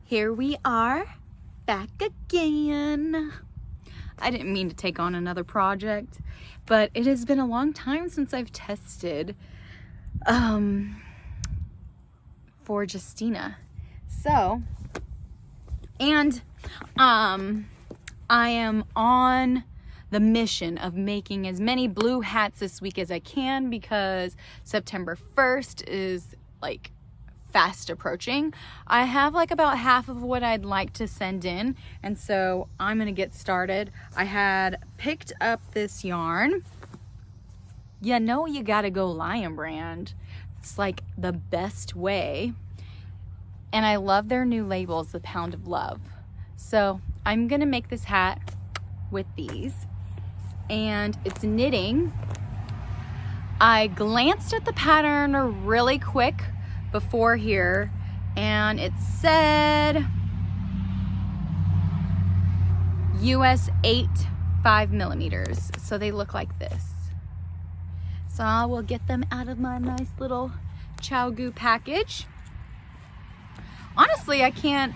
Here we are, back again. I didn't mean to take on another project, but it has been a long time since I've tested for Justina. So, and I am on the mission of making as many blue hats this week as I can because September 1st is like fast approaching. I have like about half of what I'd like to send in, and so I'm gonna get started. I had picked up this yarn. You know, you gotta go Lion Brand. It's like the best way, and I love their new labels, the Pound of Love. So I'm gonna make this hat with these, and it's knitting. I glanced at the pattern really quick before here, and it said US 8 5mm, so they look like this. So I will get them out of my nice little ChowGoo package. Honestly, I can't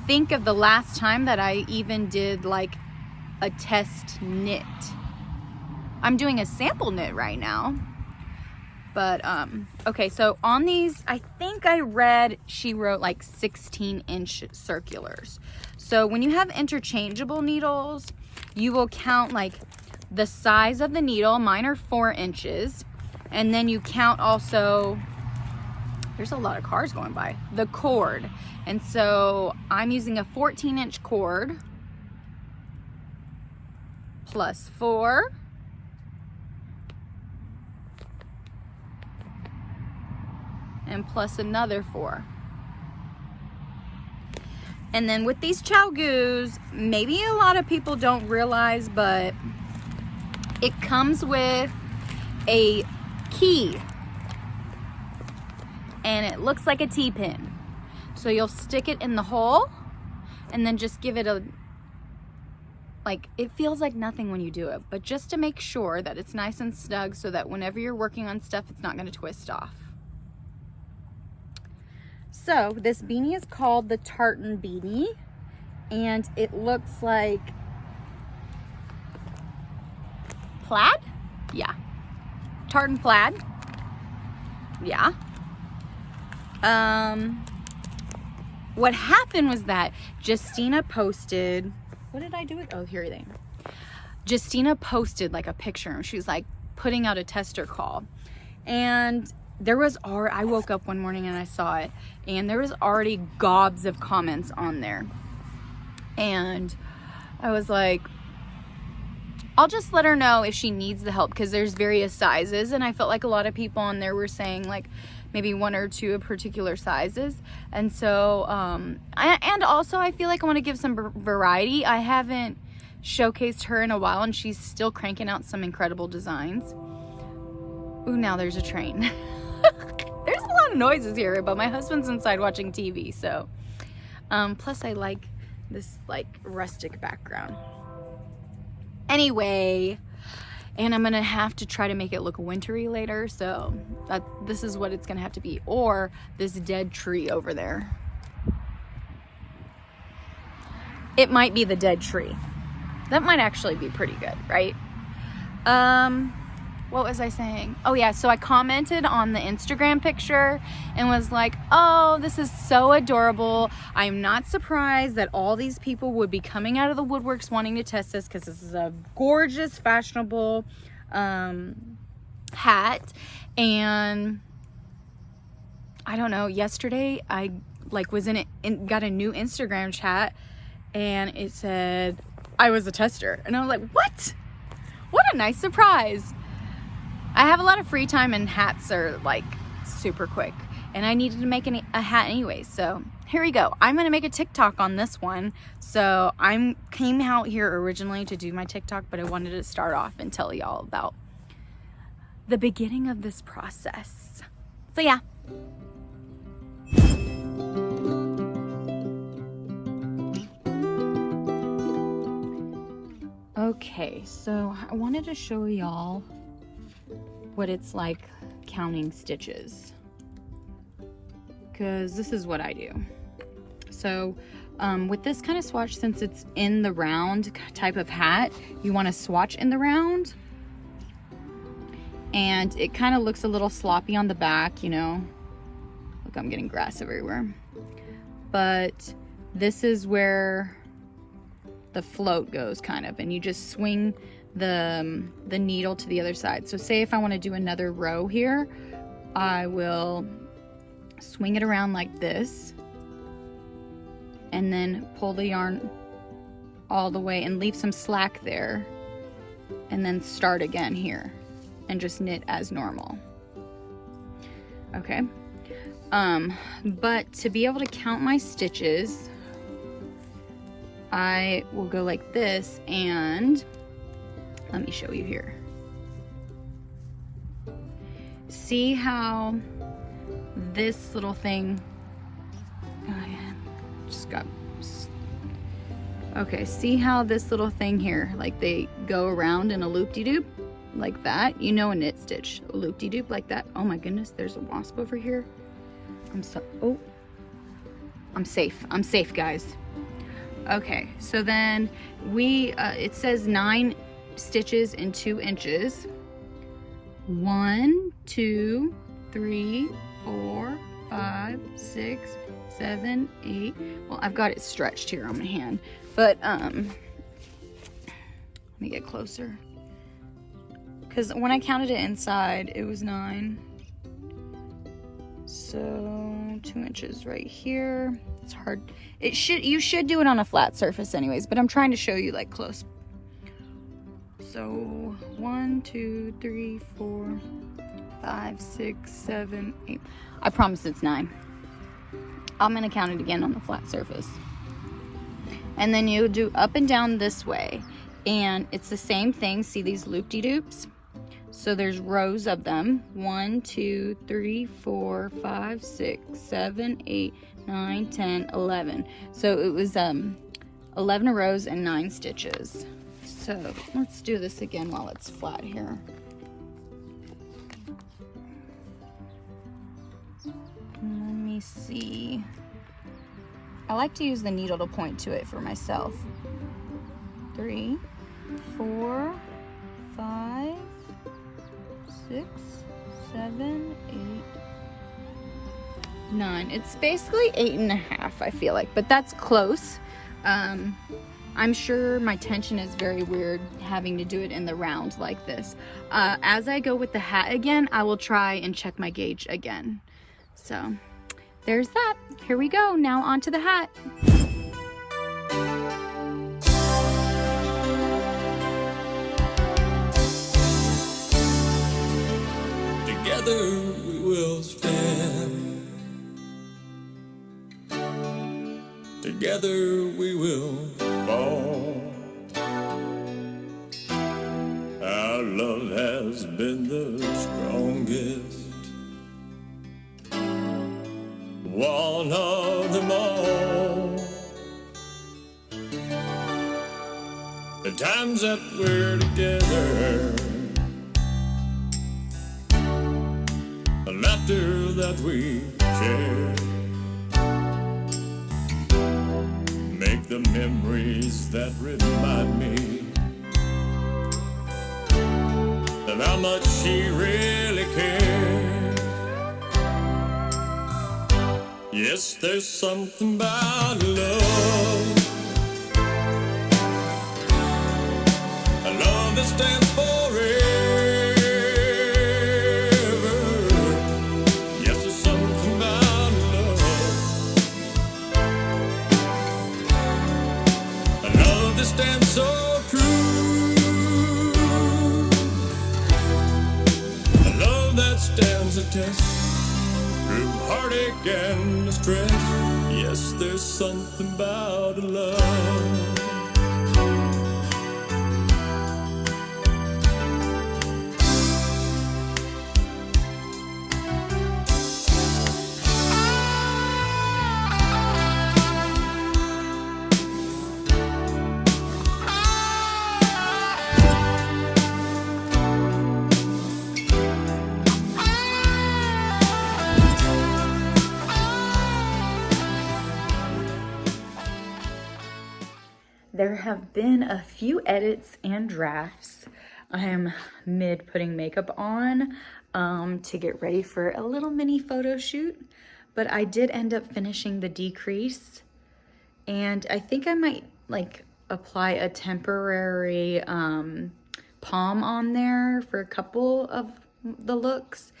think of the last time that I even did like a test knit. I'm doing a sample knit right now. But, okay, so on these, I think I read she wrote like 16-inch circulars. So when you have interchangeable needles, you will count like the size of the needle. Mine are 4 inches. And then you count also, there's a lot of cars going by, the cord. And so I'm using a 14-inch cord plus 4. And plus another 4. And then with these ChowGoos, maybe a lot of people don't realize, but it comes with a key, and it looks like a T-pin. So you'll stick it in the hole and then just give it a, like, it feels like nothing when you do it, but just to make sure that it's nice and snug so that whenever you're working on stuff, it's not going to twist off. So this beanie is called the Tartan beanie, and it looks like plaid? Yeah. Tartan plaid. Yeah. What happened was that Justina posted, what did I do it? Oh, here they are. Justina posted like a picture, and she was like putting out a tester call, and there was already, I woke up one morning and I saw it, and there was already gobs of comments on there. And I was like, I'll just let her know if she needs the help, because there's various sizes, and I felt like a lot of people on there were saying like maybe 1 or 2 of particular sizes. And so and also I feel like I want to give some variety. I haven't showcased her in a while, and she's still cranking out some incredible designs. Ooh, now there's a train. There's a lot of noises here, but my husband's inside watching TV, so plus I like this like rustic background. Anyway, and I'm gonna have to try to make it look wintry later, so this is what it's gonna have to be, or this dead tree over there. It might be the dead tree. That might actually be pretty good, right? What was I saying? Oh yeah, so I commented on the Instagram picture and was like, oh, this is so adorable. I'm not surprised that all these people would be coming out of the woodworks wanting to test this, because this is a gorgeous, fashionable hat. And I don't know, yesterday I like was got a new Instagram chat, and it said I was a tester, and I was like, what a nice surprise. I have a lot of free time, and hats are like super quick, and I needed to make a hat anyway, so here we go. I'm gonna make a TikTok on this one. So I came out here originally to do my TikTok, but I wanted to start off and tell y'all about the beginning of this process. So yeah. Okay, so I wanted to show y'all what it's like counting stitches, because this is what I do. So with this kind of swatch, since it's in the round type of hat, you want to swatch in the round. And it kind of looks a little sloppy on the back, you know. Look, I'm getting grass everywhere. But this is where the float goes, kind of, and you just swing the needle to the other side. So say if I want to do another row here, I will swing it around like this, and then pull the yarn all the way and leave some slack there, and then start again here and just knit as normal. Okay. But to be able to count my stitches, I will go like this, and let me show you here. See how this little thing, oh yeah, just got, okay, see how this little thing here, like they go around in a loop-de-doop like that, you know, a knit stitch, a loop-de-doop like that. Oh my goodness, there's a wasp over here. I'm safe, guys. Okay, so then we, it says 9 stitches in 2 inches. 1, 2, 3, 4, 5, 6, 7, 8. Well, I've got it stretched here on my hand, but let me get closer, because when I counted it inside, it was 9. So 2 inches right here. It's hard. You should do it on a flat surface anyways, but I'm trying to show you like close. So 1, 2, 3, 4, 5, 6, 7, 8. I promise it's 9. I'm gonna count it again on the flat surface. And then you do up and down this way, and it's the same thing. See these loop-de-doops? So there's rows of them. 1, 2, 3, 4, 5, 6, 7, 8, 9, 10, 11. So it was 11 rows and 9 stitches. So let's do this again while it's flat here. Let me see. I like to use the needle to point to it for myself. 3, 4, 5, 6, 7, 8, 9. It's basically 8.5, I feel like, but that's close. I'm sure my tension is very weird having to do it in the round like this. As I go with the hat again, I will try and check my gauge again. So there's that. Here we go. Now onto the hat. Together we will stand. Together we will fall. Our love has been the strongest, one of them all. The times that we're together, the laughter that we share, make the memories that remind me of how much she really cared. Yes, there's something about love, a love that stands forever. Yes, there's something about love, a love that stands so true, a love that stands the test through heartache and stress. Yes, there's something about love. there have been a few edits and drafts. I am mid putting makeup on to get ready for a little mini photo shoot, but I did end up finishing the decrease, and I think I might like apply a temporary palm on there for a couple of the looks.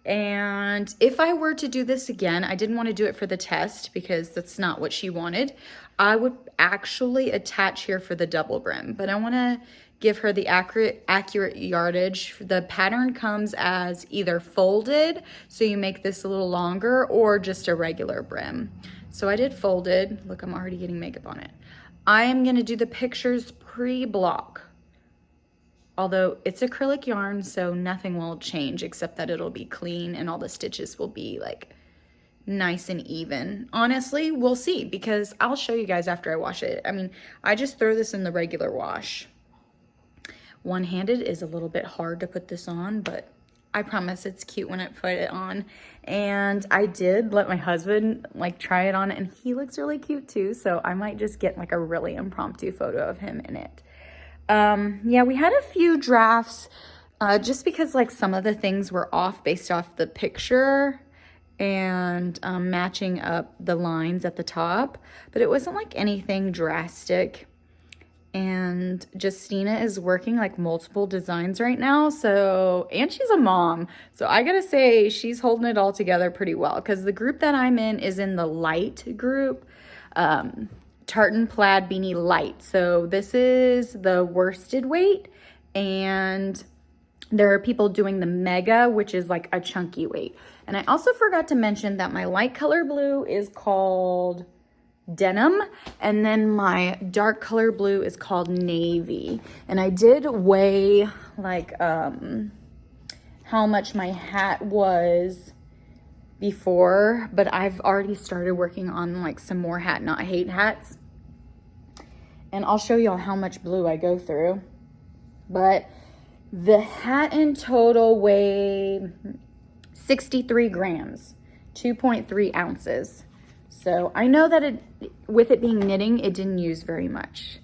And if I were to do this again, I didn't want to do it for the test because that's not what she wanted. I would actually attach here for the double brim, but I want to give her the accurate yardage. The pattern comes as either folded, so you make this a little longer, or just a regular brim. So I did folded. Look, I'm already getting makeup on it. I am going to do the pictures pre-block. Although it's acrylic yarn, so nothing will change except that it'll be clean and all the stitches will be like nice and even. Honestly, we'll see, because I'll show you guys after I wash it. I mean, I just throw this in the regular wash. One-handed is a little bit hard to put this on, but I promise it's cute when I put it on. And I did let my husband like try it on, and he looks really cute too, so I might just get like a really impromptu photo of him in it. Yeah, we had a few drafts just because like some of the things were off based off the picture and matching up the lines at the top, but it wasn't like anything drastic. And Justina is working like multiple designs right now, so, and she's a mom, so I gotta say she's holding it all together pretty well, because the group that I'm in is in the Lite group. Tartan Plaid Beanie Lite. So this is the worsted weight, and there are people doing the mega, which is like a chunky weight. And I also forgot to mention that my light color blue is called Denim, and then my dark color blue is called Navy. And I did weigh like how much my hat was before, but I've already started working on like some more hat not hate hats, and I'll show y'all how much blue I go through. But the hat in total weighed 63 grams, 2.3 ounces. So I know that it, with it being knitting, it didn't use very much.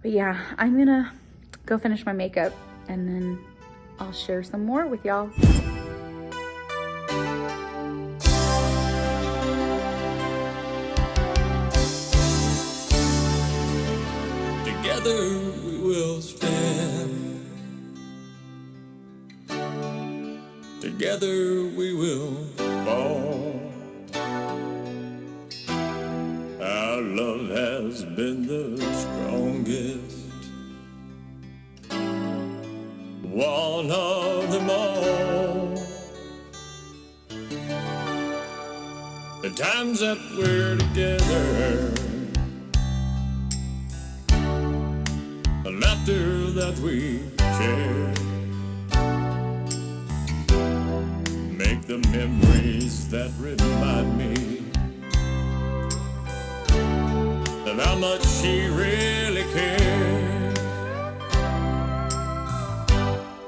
But yeah, I'm gonna go finish my makeup and then I'll share some more with y'all. Together we will stand. Together we will fall. Our love has been the strongest one of them all. The times that we're together, the laughter that we share, make the memories that remind me of how much she really cares.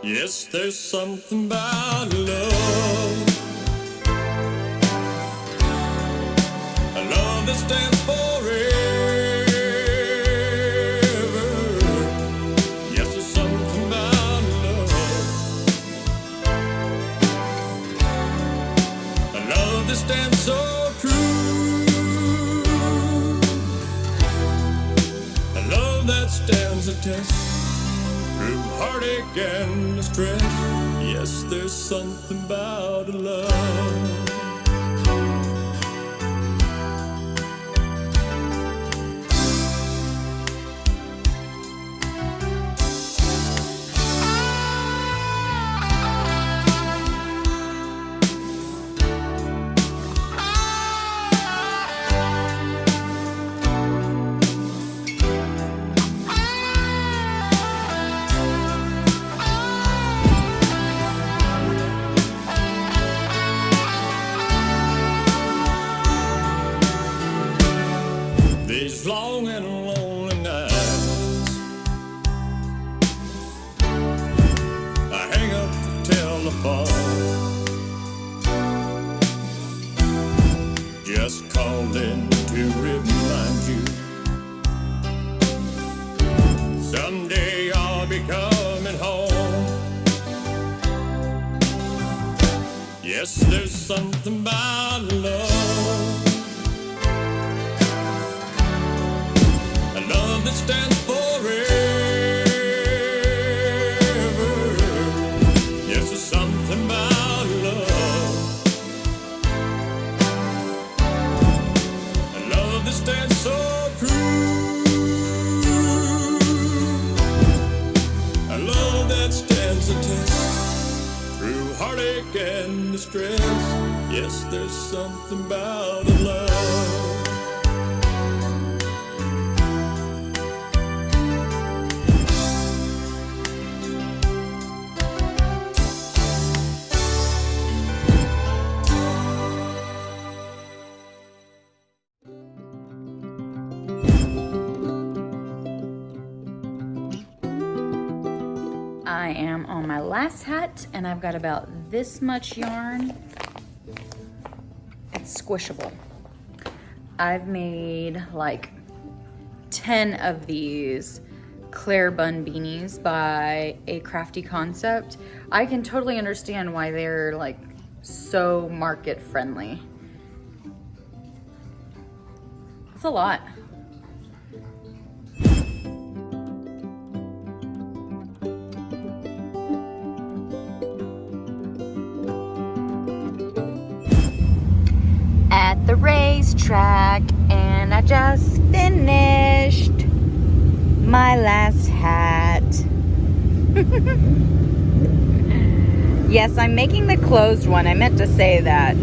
Yes, there's something about love, a love that stands forever. Yes, there's something about love, a love that stands so true, a love that stands the test through heartache and distress. Yes, there's something about love. These long and lonely nights, I hang up the telephone, just calling to remind you coming home. Yes, there's something about love, a love that stands forever. Yes, there's something about love, a love that stands so true, a love that stands the test through heartache and distress. Yes, there's something about a love. I am on my last hat and I've got about this much yarn. It's squishable. I've made like 10 of these Claire bun beanies by A Crafty Concept. I can totally understand why they're like so market friendly. It's a lot. At the racetrack, and I just finished my last hat. Yes, I'm making the closed one. I meant to say that.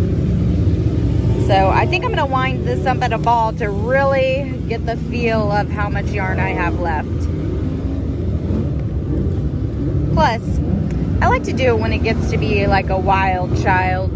So I think I'm going to wind this up at a ball to really get the feel of how much yarn I have left. Plus, I like to do it when it gets to be like a wild child.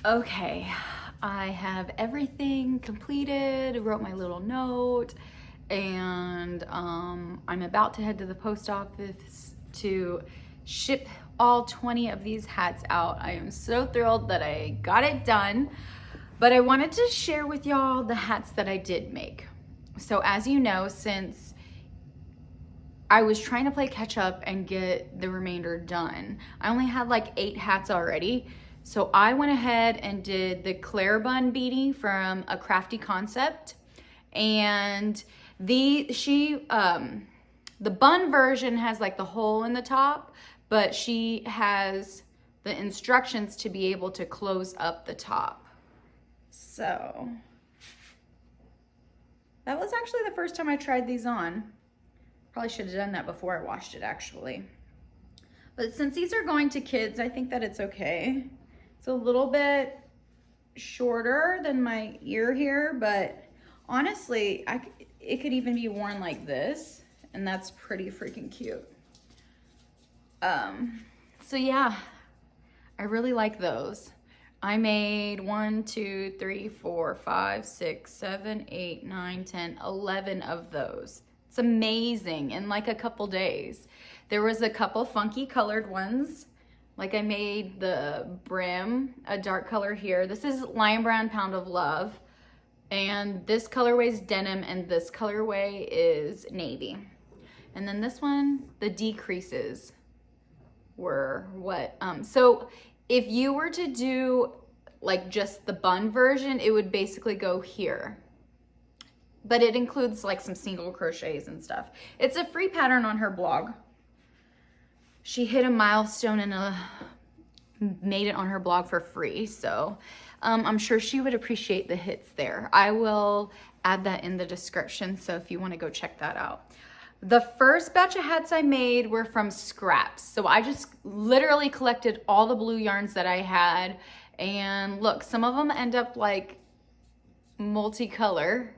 Okay, I have everything completed, wrote my little note, and I'm about to head to the post office to ship all 20 of these hats out. I am so thrilled that I got it done, but I wanted to share with y'all the hats that I did make. So as you know, since I was trying to play catch up and get the remainder done, I only had like 8 hats already. So I went ahead and did the Claire bun beanie from A Crafty Concept, and the bun version has like the hole in the top, but she has the instructions to be able to close up the top. So that was actually the first time I tried these on. Probably should have done that before I washed it actually. But since these are going to kids, I think that it's okay. It's a little bit shorter than my ear here, but honestly, it could even be worn like this, and that's pretty freaking cute. So yeah, I really like those. I made 1, 2, 3, 4, 5, 6, 7, 8, 9, 10, 11 of those. It's amazing in like a couple days. There was a couple funky colored ones, Like I made the brim a dark color here. This is Lion Brand Pound of Love. And this colorway is denim and this colorway is navy. And then this one, the decreases were what, so if you were to do like just the bun version, it would basically go here. But it includes like some single crochets and stuff. It's a free pattern on her blog. She hit a milestone and made it on her blog for free. So I'm sure she would appreciate the hits there. I will add that in the description. So if you want to go check that out. The first batch of hats I made were from scraps. So I just literally collected all the blue yarns that I had. And look, some of them end up like multicolor.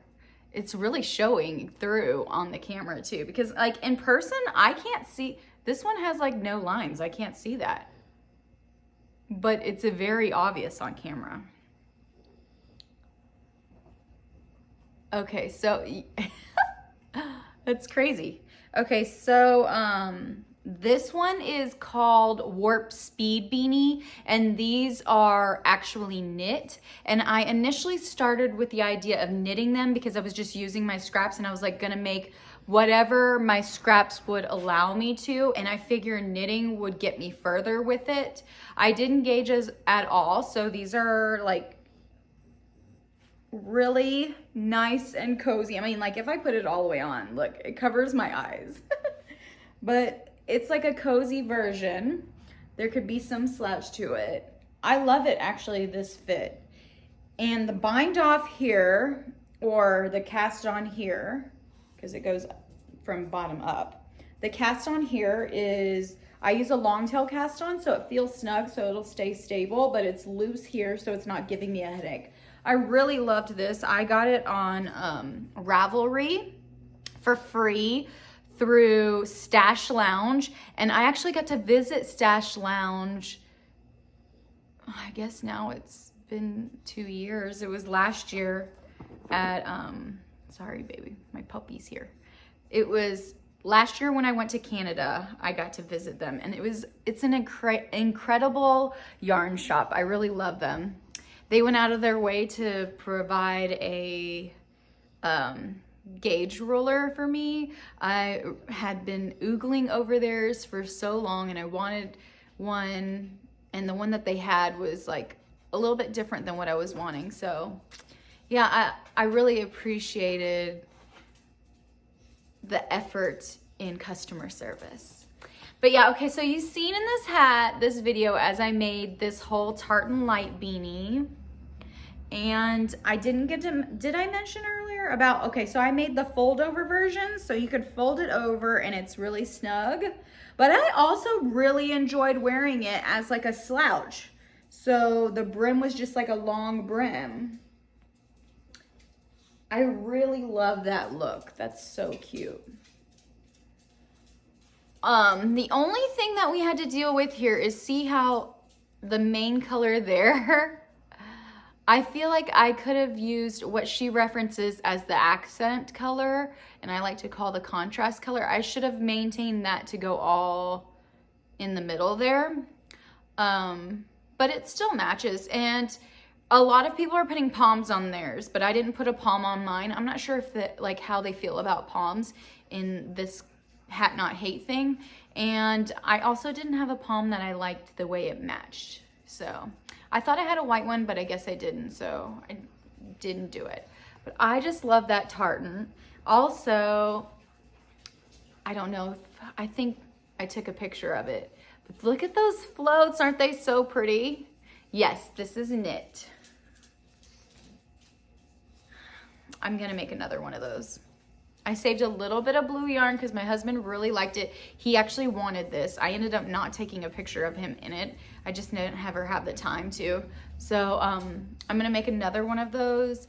It's really showing through on the camera too, because like in person, I can't see. This one has like no lines. I can't see that. But it's a very obvious on camera. Okay, so that's crazy. Okay, so this one is called Warp Speed Beanie, and these are actually knit. And I initially started with the idea of knitting them because I was just using my scraps, and I was like gonna make whatever my scraps would allow me to, and I figure knitting would get me further with it. I didn't gauge at all, so these are like really nice and cozy. I mean, like if I put it all the way on, look, it covers my eyes. But it's like a cozy version. There could be some slouch to it. I love it actually, this fit. And the bind off here, or the cast on here, because it goes from bottom up. The cast on here is, I use a long tail cast on so it feels snug, so it'll stay stable, but it's loose here so it's not giving me a headache. I really loved this. I got it on Ravelry for free through Stash Lounge, and I actually got to visit Stash Lounge, I guess now it's been 2 years. It was last year at, sorry baby, my puppy's here. It was last year when I went to Canada, I got to visit them, and it's an incredible yarn shop. I really love them. They went out of their way to provide a gauge ruler for me. I had been oogling over theirs for so long, and I wanted one, and the one that they had was like a little bit different than what I was wanting. So yeah, I really appreciated the effort in customer service. But yeah, okay, so you've seen in this video as I made this whole tartan light beanie. And I didn't get to, did I mention earlier about, okay, so I made the fold over version so you could fold it over and it's really snug. But I also really enjoyed wearing it as like a slouch. So the brim was just like a long brim. I really love that look. That's so cute. The only thing that we had to deal with here is see how the main color there, I feel like I could have used what she references as the accent color, and I like to call the contrast color. I should have maintained that to go all in the middle there. But it still matches, and a lot of people are putting palms on theirs, but I didn't put a palm on mine. I'm not sure if like how they feel about palms in this hat not hate thing. And I also didn't have a palm that I liked the way it matched. So I thought I had a white one, but I guess I didn't, so I didn't do it. But I just love that tartan. Also, I don't know if, I think I took a picture of it, but look at those floats. Aren't they so pretty? Yes, this is knit. I'm gonna make another one of those. I saved a little bit of blue yarn because my husband really liked it. He actually wanted this. I ended up not taking a picture of him in it. I just didn't ever have the time to. So I'm gonna make another one of those,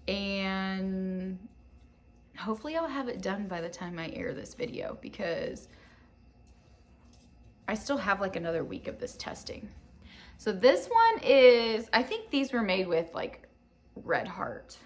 and hopefully I'll have it done by the time I air this video, because I still have like another week of this testing. So this one is, I think these were made with like Red Heart,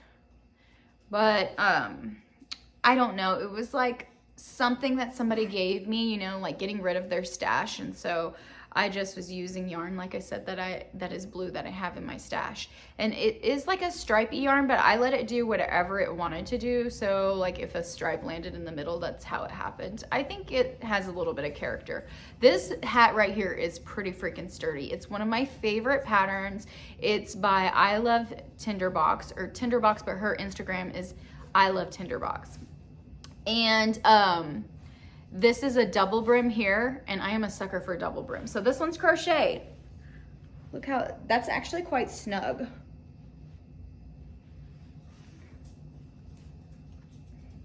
but I don't know. It was like something that somebody gave me, you know, like getting rid of their stash. And so I just was using yarn, like I said, that is blue that I have in my stash. And it is like a stripey yarn, but I let it do whatever it wanted to do. So like if a stripe landed in the middle, that's how it happened. I think it has a little bit of character. This hat right here is pretty freaking sturdy. It's one of my favorite patterns. It's by I Love Tinderbox, or Tinderbox, but her Instagram is I Love Tinderbox. And this is a double brim here, and I am a sucker for double brim. So this one's crocheted. Look how, that's actually quite snug.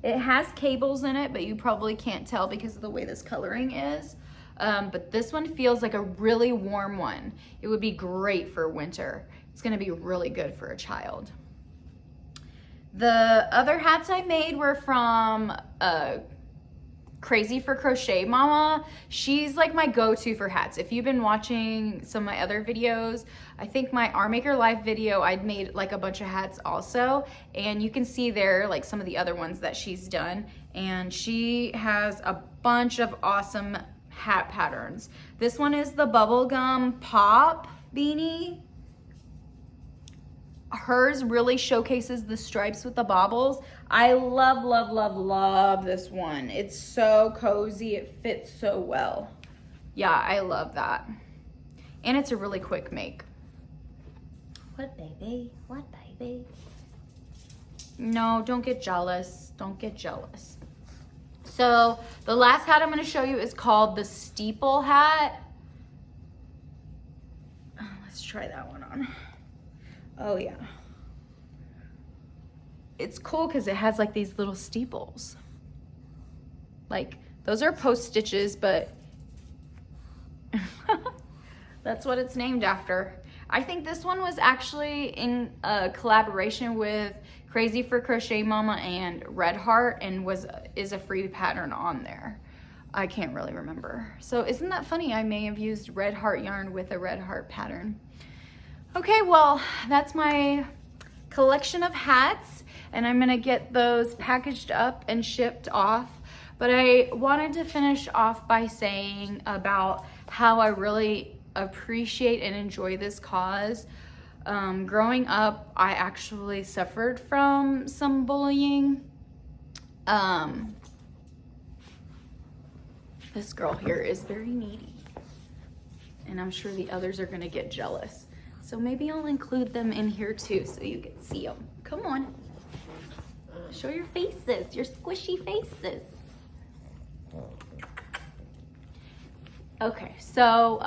It has cables in it, but you probably can't tell because of the way this coloring is. But this one feels like a really warm one. It would be great for winter. It's gonna be really good for a child. The other hats I made were from Crazy for Crochet Mama. She's like my go-to for hats. If you've been watching some of my other videos, I think my Arm Maker Live video, I'd made like a bunch of hats also, and you can see there like some of the other ones that she's done, and she has a bunch of awesome hat patterns. This one is the bubblegum pop beanie. Hers really showcases the stripes with the bobbles. I love, love, love, love this one. It's so cozy. It fits so well. Yeah, I love that. And it's a really quick make. What, baby? What, baby? No, don't get jealous. Don't get jealous. So the last hat I'm going to show you is called the steeple hat. Let's try that one on. Oh yeah. It's cool because it has like these little steeples. Like those are post stitches, but that's what it's named after. I think this one was actually in a collaboration with Crazy for Crochet Mama and Red Heart, and is a free pattern on there. I can't really remember. So isn't that funny? I may have used Red Heart yarn with a Red Heart pattern. Okay, well, that's my collection of hats, and I'm gonna get those packaged up and shipped off. But I wanted to finish off by saying about how I really appreciate and enjoy this cause. Growing up, I actually suffered from some bullying. This girl here is very needy, and I'm sure the others are gonna get jealous. So maybe I'll include them in here too so you can see them. Come on. Show your faces, your squishy faces. Okay, so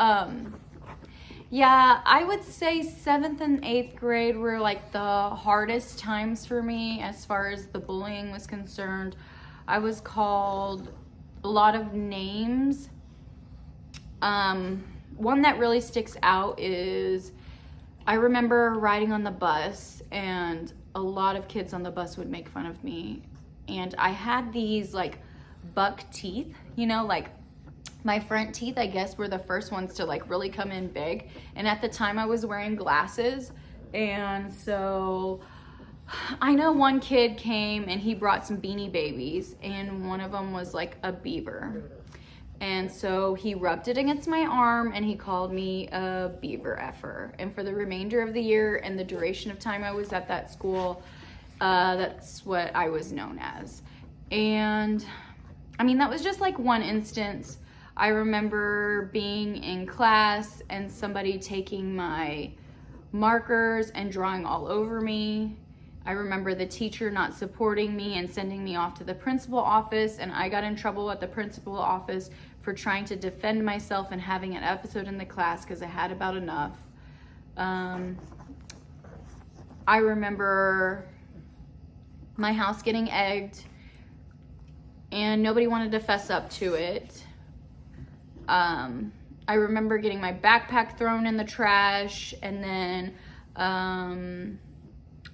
yeah, I would say 7th and 8th grade were like the hardest times for me as far as the bullying was concerned. I was called a lot of names. One that really sticks out is I remember riding on the bus, and a lot of kids on the bus would make fun of me. And I had these like buck teeth, you know, like my front teeth, I guess, were the first ones to like really come in big. And at the time I was wearing glasses. And so I know one kid came and he brought some Beanie Babies, and one of them was like a beaver. And so he rubbed it against my arm and he called me a beaver effer. And for the remainder of the year and the duration of time I was at that school, that's what I was known as. And I mean, that was just like one instance. I remember being in class and somebody taking my markers and drawing all over me. I remember the teacher not supporting me and sending me off to the principal office, and I got in trouble at the principal office for trying to defend myself and having an episode in the class because I had about enough. I remember my house getting egged and nobody wanted to fess up to it. I remember getting my backpack thrown in the trash, and then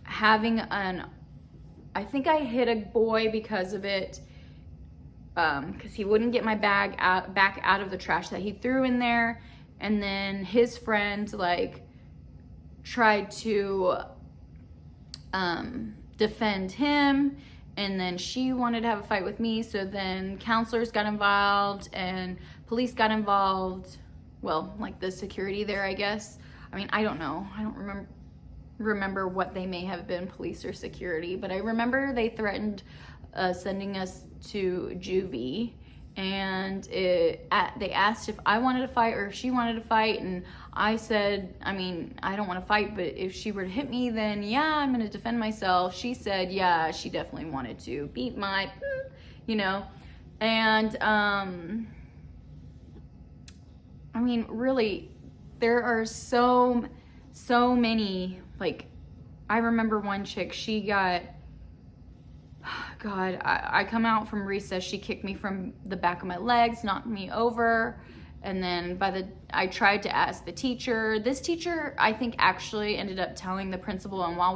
having I think I hit a boy because of it, because he wouldn't get my bag back out of the trash that he threw in there, and then his friend like tried to defend him, and then she wanted to have a fight with me, so then counselors got involved and police got involved. well, like the security there, I guess. I mean, I don't know. I don't remember what they may have been, police or security, but I remember they threatened sending us to juvie, and they asked if I wanted to fight or if she wanted to fight, and I said, I mean, I don't want to fight, but if she were to hit me, then yeah, I'm going to defend myself. She said, yeah, she definitely wanted to beat my, you know, and I mean, really, there are so many, like, I remember one chick, she got, God, I come out from recess, she kicked me from the back of my legs, knocked me over, and then I tried to ask the teacher. This teacher, I think, actually ended up telling the principal, and while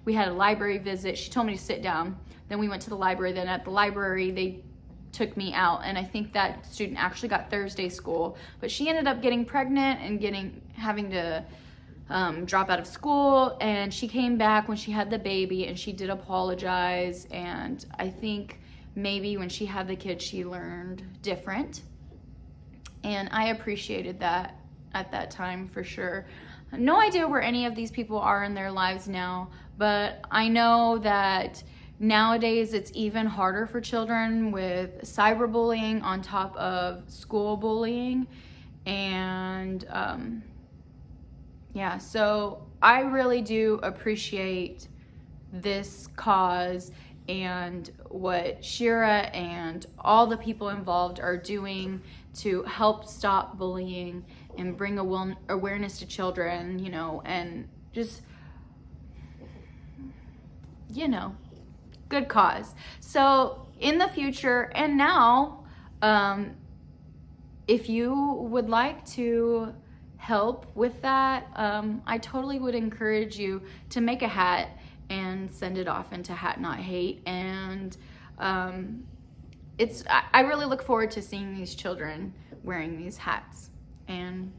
we had a library visit, she told me to sit down. Then we went to the library. Then at the library, they took me out, and I think that student actually got Thursday school, but she ended up getting pregnant and having to drop out of school, and she came back when she had the baby, and she did apologize, and I think maybe when she had the kid she learned different, and I appreciated that at that time for sure. No idea where any of these people are in their lives now, but I know that nowadays it's even harder for children with cyberbullying on top of school bullying, and yeah, so I really do appreciate this cause and what Shira and all the people involved are doing to help stop bullying and bring awareness to children, you know, and just, you know, good cause. So in the future and now, if you would like to help with that, I totally would encourage you to make a hat and send it off into Hat Not Hate. And I really look forward to seeing these children wearing these hats. And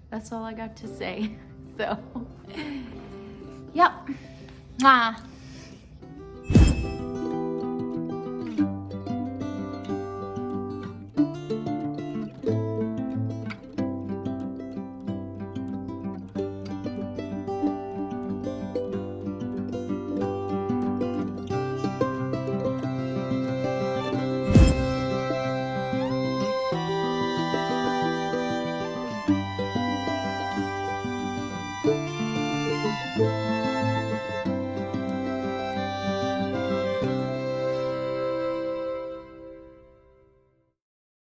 that's all I got to say. So, yep.